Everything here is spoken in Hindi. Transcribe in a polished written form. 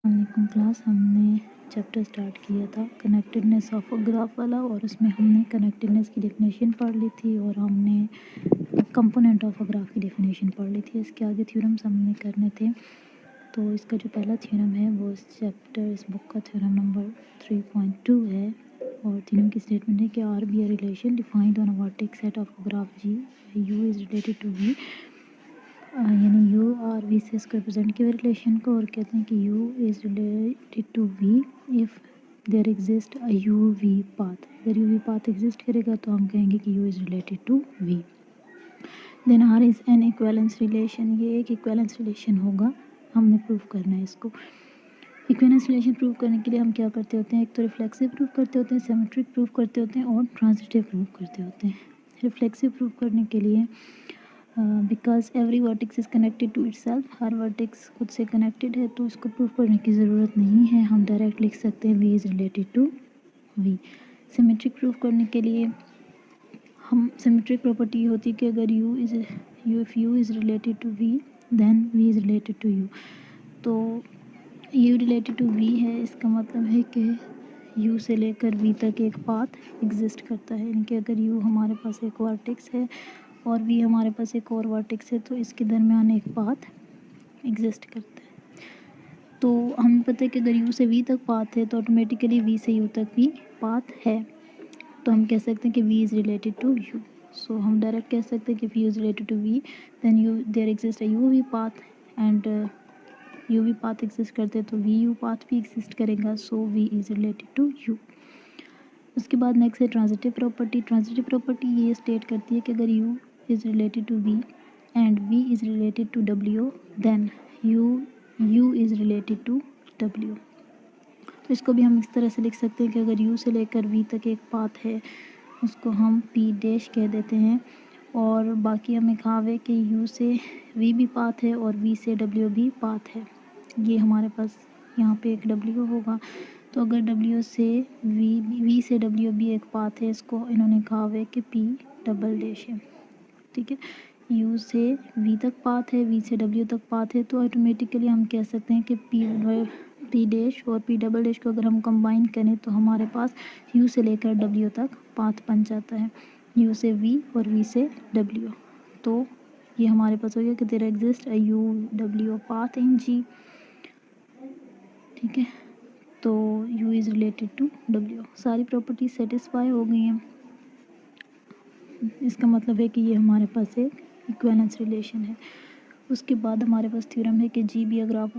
वालेकुम क्लास, हमने चैप्टर स्टार्ट किया था कनेक्टेडनेस ऑफ अ ग्राफ वाला, और उसमें हमने कनेक्टेडनेस की डेफिनेशन पढ़ ली थी और हमने कंपोनेंट ऑफ अ ग्राफ की डेफिनेशन पढ़ ली थी। इसके आगे थ्योरम्स हमने करने थे। तो इसका जो पहला थ्योरम है वो इस बुक का थ्योरम नंबर 3.2 है, और थ्योरम की स्टेटमेंट है कि R be a relation defined on a vertex set of graph G U is related to V, यानी यू और वी से इसको रिप्रेजेंट किया रिलेशन को, और कहते हैं कि U is related to V if there exist a U V path. अगर यू वी पाथ एग्जिस्ट करेगा तो हम कहेंगे कि U is related to V. Then R is an equivalence relation, ये एक इक्वेलेंस रिलेशन होगा, हमने प्रूव करना है इसको। इक्वेलेंस रिलेशन प्रूव करने के लिए हम क्या करते होते हैं, एक तो रिफ्लेक्सिव प्रूव करते होते हैं, सिमेट्रिक प्रूव करते होते हैं और ट्रांजिटिव प्रूव करते होते हैं। रिफ्लेक्सिव प्रूव करने के लिए because every vertex is connected to itself, हर वर्टेक्स खुद से कनेक्टेड है तो इसको प्रूव करने की ज़रूरत नहीं है, हम डायरेक्ट लिख सकते हैं V is related to V. Symmetric prove करने के लिए हम सिमेट्रिक प्रॉपर्टी होती है कि अगर U if U is related to V then V is related to U. तो यू रिलेटेड टू वी है, इसका मतलब है कि यू से लेकर वी तक एक पाथ एग्जिस्ट करता है, यानी कि अगर यू हमारे पास एक वर्टेक्स है और वी हमारे पास एक और वर्टेक्स है तो इसके दरमियान एक पाथ एग्जिस्ट करता है। तो हमें पता है कि अगर यू से वी तक पाथ है तो ऑटोमेटिकली वी से यू तक भी पाथ है, तो हम कह सकते हैं कि V is related to U. So हम डायरेक्ट कह सकते हैं कि U is related to V then U there exist a U V path, and U V path exist करते हैं तो वी यू पाथ भी एग्जिस्ट करेगा, so V is related to U. उसके बाद नेक्स्ट है ट्रांजिटिव प्रॉपर्टी। ट्रांजिटिव प्रॉपर्टी ये स्टेट करती है कि अगर U is related to V and we is related to W then U is related to W. तो इसको भी हम इस तरह से लिख सकते हैं कि अगर यू से लेकर वी तक एक पाथ है उसको हम पी डैश कह देते हैं, और बाकी हमें कहा है कि यू से वी भी पाथ है और वी से डब्ल्यू भी पाथ है। ये हमारे पास यहाँ पे एक डब्ल्यू होगा, तो अगर डब्ल्यू से वी से डब्ल्यू भी एक पाथ है, इसको इन्होंने कहा है कि पी डबल डैश है। ठीक है, यू से वी तक पाथ है, वी से डब्ल्यू तक पाथ है, तो ऑटोमेटिकली हम कह सकते हैं कि पी डैश और पी डबल डैश को अगर हम कंबाइन करें तो हमारे पास यू से लेकर डब्ल्यू तक पाथ बन जाता है, यू से वी और वी से डब्ल्यू। तो ये हमारे पास हो गया कि there exist a U W path in G. ठीक है, तो U is related to W. सारी प्रॉपर्टी सेटिस्फाई हो गई हैं, इसका मतलब है कि ये हमारे पास एक इक्विवेलेंस रिलेशन है। उसके बाद हमारे पास थ्योरम है कि जी बी अ ग्राफ